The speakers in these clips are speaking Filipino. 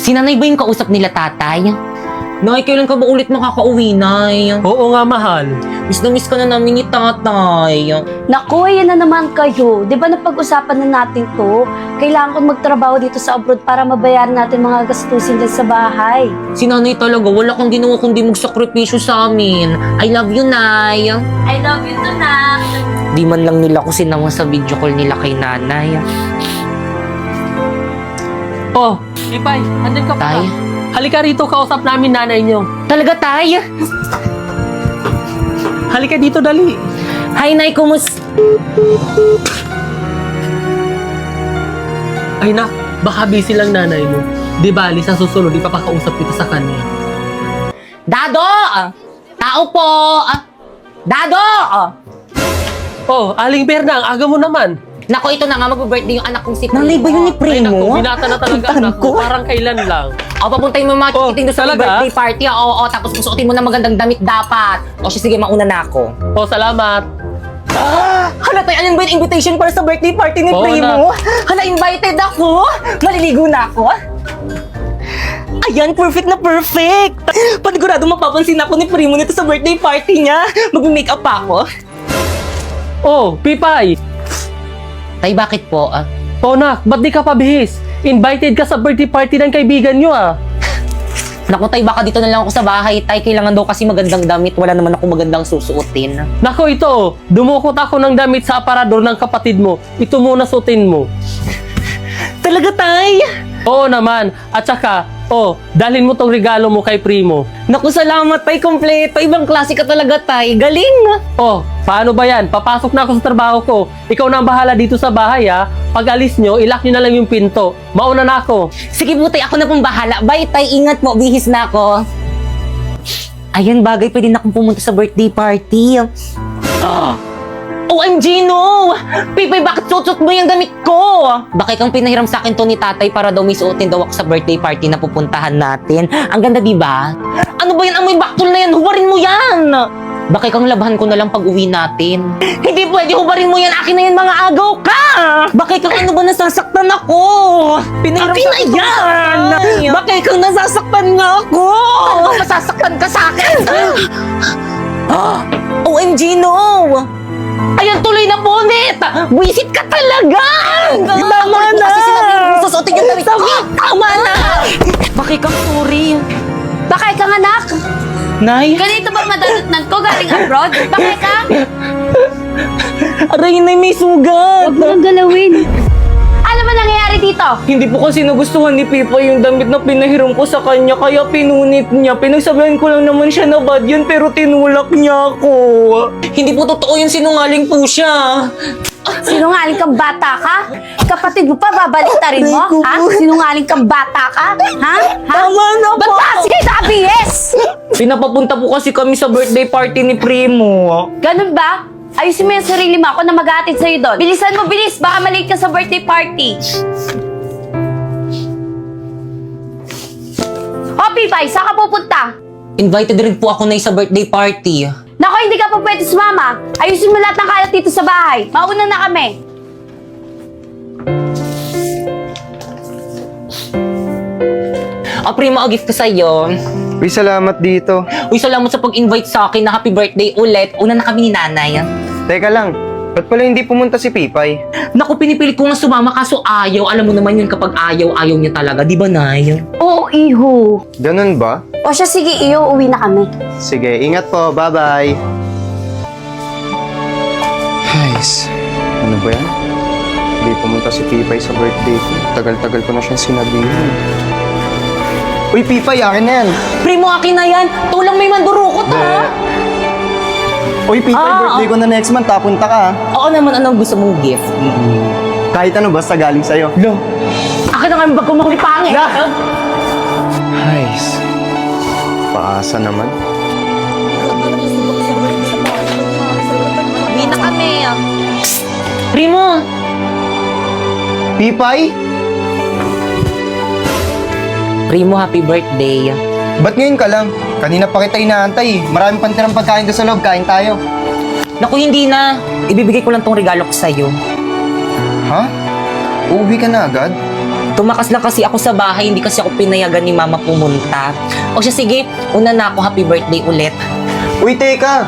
Si nanay ba yung kausap nila tatay? Nay, kailan ka ba ulit makakauwi, Nay? Oo nga, mahal. Miss na miss ka na namin ni tatay. Naku, ayan na naman kayo. Di ba napag-usapan na natin to? Kailangan ko magtrabaho dito sa abroad para mabayaran natin mga gastusin dyan sa bahay. Si nanay talaga, wala kang ginawa kundi magsakripisyo sa amin. I love you, Nay. I love you too, Nak. Di man lang nila ko sinama sa video call nila kay nanay. Oh, Ipay, andun ka pa. Tay? Halika rito, kausap namin nanay niyo. Talaga, Tay? Halika dito, dali. Hi, Nay, kumusta? Ay nak, baka busy lang nanay mo. Di bali, sa susunod, ipapakausap kita sa kanya. Dado! Tao po! Dado! Oh, Aling Berna, ang aga mo naman. Nako, ito na nga, mag-birthday yung anak kong si Primo. Nanay ba yun ni Ay Primo? naku, binata na talaga Puntahan anak ko. mo. Parang kailan lang. O, papuntayin mo mga Oh, chikiting doon sa talaga? birthday party. Oo, tapos susuotin mo na magandang damit dapat. O, siya, sige, mauna na ako. Oh, salamat. Hala, tayo, ano ba yung invitation para sa birthday party ni Oo, Primo? Hala, invited ako! Maliligo na ako! Ayan, perfect na perfect! Panigurado mapapansin ako ni Primo nito sa birthday party niya. Mag-makeup pa ako. Oh, Pipay. Tay, bakit po? Oh, nak, ba't di ka pabihis? Invited ka sa birthday party ng kaibigan nyo, ah. Naku, Tay, baka dito na lang ako sa bahay. Tay, kailangan daw kasi magandang damit. Wala naman ako magandang susuotin. Nako, ito, dumukot ako ng damit sa aparador ng kapatid mo. Ito muna suotin mo. Talaga, Tay? Oo naman. At saka, dalhin mo tong regalo mo kay Primo. Naku, salamat, Tay. Kompleto. Ibang klase ka talaga, Tay. Galing! Oh, paano ba yan? Papasok na ako sa trabaho ko. Ikaw na ang bahala dito sa bahay, ha? Pag alis nyo, ilock nyo na lang yung pinto. Mauna na ako. Sige po, Tay. Ako na pong bahala. Bye, Tay. Ingat mo. Bihis na ako. Ayan, bagay. Pwede na akong pumunta sa birthday party. OMG, no! Pipay, bakit suot mo yung damit ko? Bakit kang pinahiram sa akin to ni tatay para daw may suotin daw ako sa birthday party na pupuntahan natin? Ang ganda, di ba? Ano ba yan? Amoy baktol na yan. Hubarin mo yan! Bakit kang labahan ko na lang pag uwi natin? Hindi pwede. Hubarin mo yan. Akin na yan, mga agaw ka! Bakit kang ano ba nasasaktan ako? Pinahiram Akin sa na akin to ni yan! tatay. Bakit kang nasasaktan nga ako? Ano ba masasaktan ka sa akin? OMG, no! Ayan, tuloy na bonnet! Wisit ka talaga! Tama na! Kasi sinabi mo, susuotin yung damit ko. Tama na! Bakit kang sorry? Bakit ka nga, Nak? Nay? Ganito ba madalutnan ko galing abroad? Bakit ka? Aray, Nay, may sugat! Huwag mo nang galawin. Ano ba nangyayari dito? Hindi po kasi nagustuhan ni Pipa yung damit na pinahiram ko sa kanya, kaya pinunit niya. Pinagsabihan ko lang naman siya na bad yun, pero tinulak niya ako. Hindi po totoo yun, sinungaling po siya. Sinungaling kang bata ka? Kapatid mo pa, babaliktarin mo? Ha? Sinungaling kang bata ka? Ha? Ha? Tama na Ba't po! ba sige sa ABS? Pinapapunta po kasi kami sa birthday party ni Primo. Ganun ba? Ayusin mo yung sarili mo. Ako na mag-aatid sa'yo doon. Bilisan mo, bilis. Baka malate ka sa birthday party. O, Pipay, saan ka pupunta? Invited rin po ako na sa birthday party. Nako, hindi ka pa pwede sumama. Ayusin mo lahat ng kalat dito sa bahay. Mauna na kami. Primo, a gift ko sa'yo. Uy, salamat dito. Uy, salamat sa pag-invite sa akin na happy birthday ulit. Una na kami ni nanay. Teka lang, ba't pala hindi pumunta si Pipay? Naku, pinipilit ko nga sumama kaso ayaw. Alam mo naman yun kapag ayaw, ayaw niya talaga. Di ba, Nay? Oo, iho. Ganun ba? O siya, sige, iyo. Uwi na kami. Sige, ingat po. Bye-bye. Guys, ano ba yan? Hindi pumunta si Pipay sa birthday ko. Tagal-tagal ko na siyang sinabihan. Uy, Pipay, akin na yan. Primo, akin na yan. Tulang may mandurukot, ha? Uy, Pipay, birthday ko na next month. Punta ka, ha? Oo naman, anong gusto mong gift? Kahit ano, basta galing sa'yo. Lo. Akin na nga yung bag ko makuli pangit. Guys, paasa naman. Uwi na kami. Primo, Pipay? Primo, happy birthday. Ba't ngayon ka lang? Kanina pa kita inaantay. Marami pang tirang pagkain doon sa loob. Kain tayo. Naku, hindi na. Ibibigay ko lang tong regalo ko sa'yo. Ha? Uuwi ka na agad? Tumakas lang kasi ako sa bahay, hindi kasi ako pinayagan ni mama pumunta. O siya, sige, una na ako, happy birthday ulit. Uy, teka!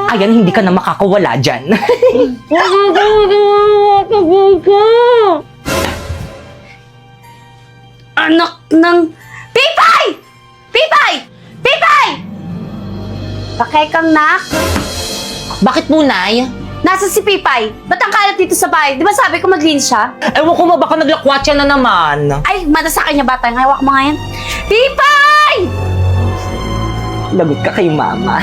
Ayan, hindi ka na makakawala dyan. Anak ng... Pipay! Pipay! Pipay! Bakay kang nak? Bakit po, Nay? Nasa si Pipay? Ba't ang kalat dito sa bahay? Di ba sabi ko maglinis siya? Ewan ko ba, baka naglakwatsa na naman. Ay, mada sa kanya bata. Hawak mo nga yan. Pipay! Lagot ka kay mama.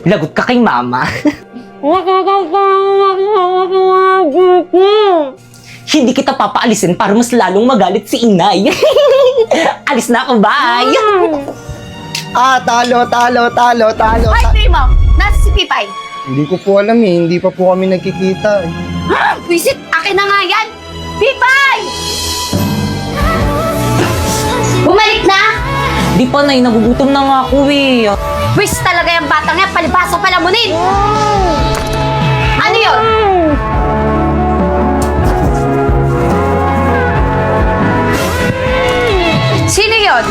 Lagot ka kay mama. Hindi kita papaalisin para mas lalong magalit si inay. Alis na ako, bye! Talo. Hoy, Primo! Nasa si Pipay? Hindi ko po alam eh, hindi pa po kami nagkikita eh. Visit, akin na nga yan! Pipay! Bumalik na! Di pa, Nay, nagugutom na nga ako eh. Wish talaga yung batang yan, palibasa palamunin! Ano yun? Sino yun?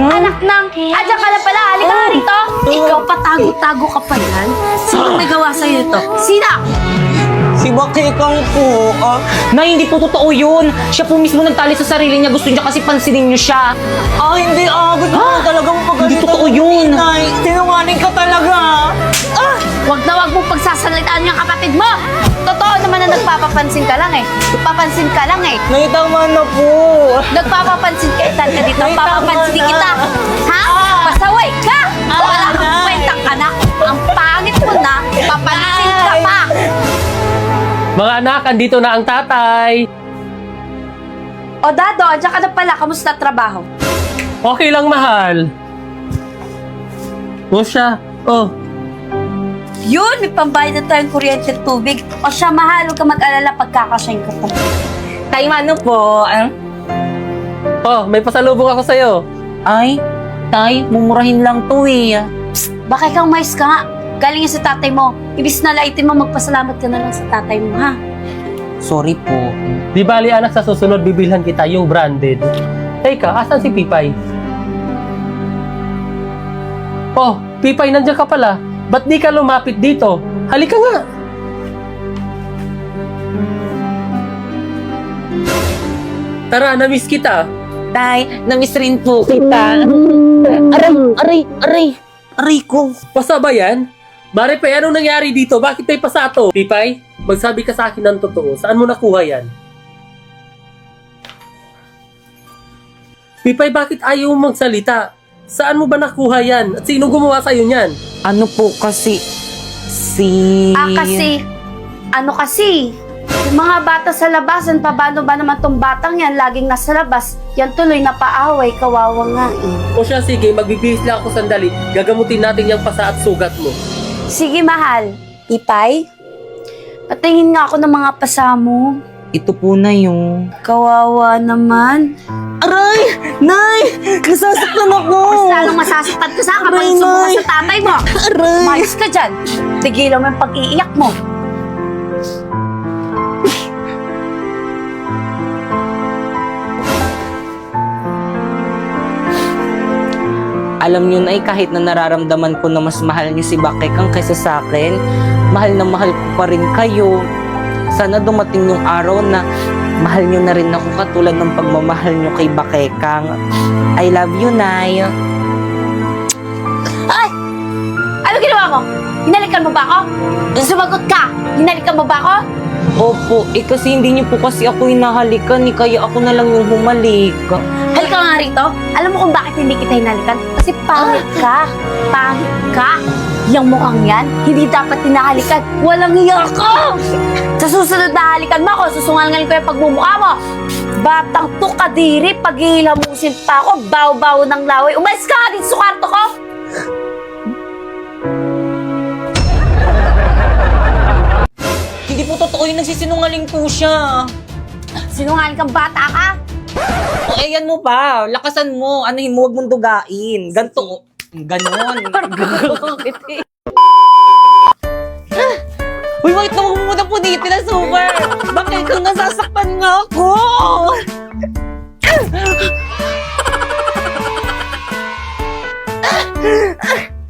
Anak ng... Andiyan ka na pala, halika nga rito! Ikaw patago-tago ka pa yan? Sino may gawa sa'yo ito? Sino? Si Bakekang po. Nay, hindi po totoo yun. Siya po mismo nagtali sa sarili niya. Gusto niya kasi pansinin niyo siya. Hindi gusto ko talagang pagalitan. Hindi totoo yun. Nay, sinungaling ka talaga. Huwag na huwag mong pagsasalitaan yung kapatid mo! Totoo naman na nagpapapansin ka lang eh. Nagpapansin ka lang eh. Nay, tama na po. Nagpapapansin ka dito. Nay, Papapansin tama na. kita. Ha? Pasaway ka! Wala kang Nay. kwentang anak. Ang pangit mo na. Papansin ka pa. Mga anak, andito na ang tatay. O Dado, andyan ka na pala. Kamusta trabaho? Okay lang, mahal. O siya. Oh, Yun, may pambayad na tayong kuryente at tubig. O siya, mahal. Huwag ka mag-alala pagkakasyahin ko to. Tay, ano po? may pasalubong ako sa'yo. Ay, Tay, mumurahin lang to eh. Bakit kang mais ka nga? Galing yan sa tatay mo. Ibis na laitin mo, magpasalamat ka na lang sa tatay mo, ha? Sorry po. Di bali anak, sa susunod bibilhan kita yung branded. Teka, asan si Pipay? Oh, Pipay, nandiyan ka pala. Ba't di ka lumapit dito? Halika nga. Tara, na-miss kita. Tay, na-miss rin po kita. Aray ko. Pasa ba yan? Maripay, anong nangyari dito? Bakit may pasato? Pipay, magsabi ka sa akin ng totoo. Saan mo nakuha yan? Pipay, bakit ayaw mo magsalita? Saan mo ba nakuha yan? At sino gumawa sa'yo niyan? Ano po kasi, Ano kasi? Yung mga bata sa labasan, paano ba naman tong batang yan? Laging nasa labas. Yan tuloy napaaway, kawawa nga eh. O siya, sige, magbibihis lang ako sandali. Gagamutin natin yung pasa at sugat mo. Sige, mahal. Ipay? Patingin nga ako ng mga pasa mo. Ito po na yung... Kawawa naman. Aray! Nay! Nasasaktan ako! Mas lalong masasaktan ka sa kapag Aray, sumuha Nay. sa tatay mo. Aray! Mayos ka dyan. Tigilan mo yung pag-iiyak mo. Alam niyo, Nay, kahit na nararamdaman ko na mas mahal niyo si Bakekang kaysa sa akin, mahal na mahal ko pa rin kayo. Sana dumating yung araw na mahal niyo na rin ako katulad ng pagmamahal niyo kay Bakekang. I love you, Nay. Ay! Ano ginawa mo? Hinalikan mo ba ako? Sumagot ka! Hinalikan mo ba ako? Opo, kasi hindi niyo po kasi ako hinahalikan, kaya ako na lang yung humalik. Halika nga rito. Alam mo kung bakit hindi kita hinalikan? Kasi pangit ka. Pangit ka. Yung mukhang yan, hindi dapat hinahalikan. Walang hiya ka! Sa susunod na halikan mo ako, susungalingan ko yung pagmumukha mo. Batang to, kadiri, paghihilamusin pa ako, baw-baw ng laway. Umalis ka nga dito sa kwarto ko! Hindi po totoo yung nagsisinungaling po siya. Sinungaling kang bata ka? Ayan mo pa. Lakasan mo. Anuhin mo, huwag mong dugain. Ganto. Ganon. Uy, wait na, huwag mo muna punitin na super. Bakit kang nasasaktan nga ako?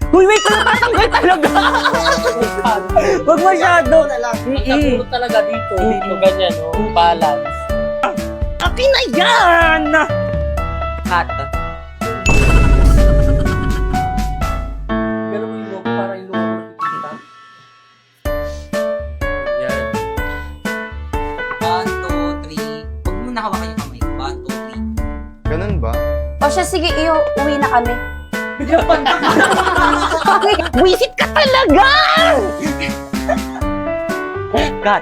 Uy, wait ka natatanggal talaga. Huwag masyado. Nagkapulot talaga dito. Dito, ganyan, oh. Balance. Akin na yan! Cut. Pero mo yung logo para yung logo kita. Yan. 1, 2, 3. Huwag mo nakawakan yung kamay. 1, 2, 3. Ganun ba? O siya, sige, iyo, uwi na kami. Wisit ka talaga! Cut.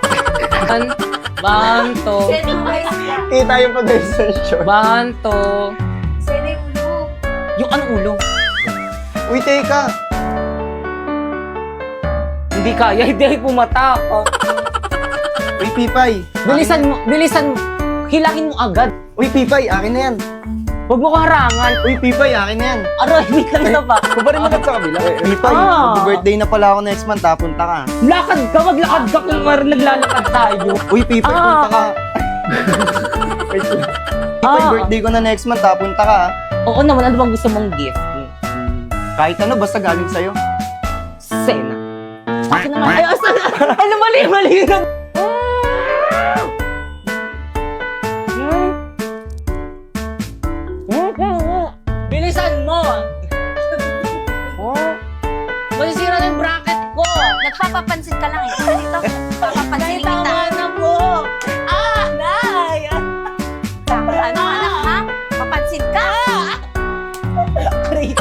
1, 2. Kita yung pag-session. 1, 2. Yung anong ulo? Uy, teka. Hindi kaya, hindi ay pumatak. Uy, Pipay. Bilisan mo, hilahin mo agad. Uy, Pipay, akin na yan. Huwag mo ko harangan. Uy, Pipay, akin na yan. Aray, wait lang na ba? Kubarin mo lang sa kabila. Pipay, mag-birthday na pala ako next month, punta ka. Lakad ka, maglakad ka kung naglalakad tayo. Uy, Pipay, punta ka. Wait lang. Pipay, Ah. birthday ko na next month, punta ka. Oo naman, ano bang gusto mong gift? Kahit ano, basta galing sa'yo. Sena. Akin naman. Ay, asan? Ano, mali na. Bilisan mo! Masisira na yung bracket ko! Nagpapapansin ka lang eh. Dito, papapansin kita. na po! Ah! Nay! Ano, anak, ha? Papansin ka. Aray!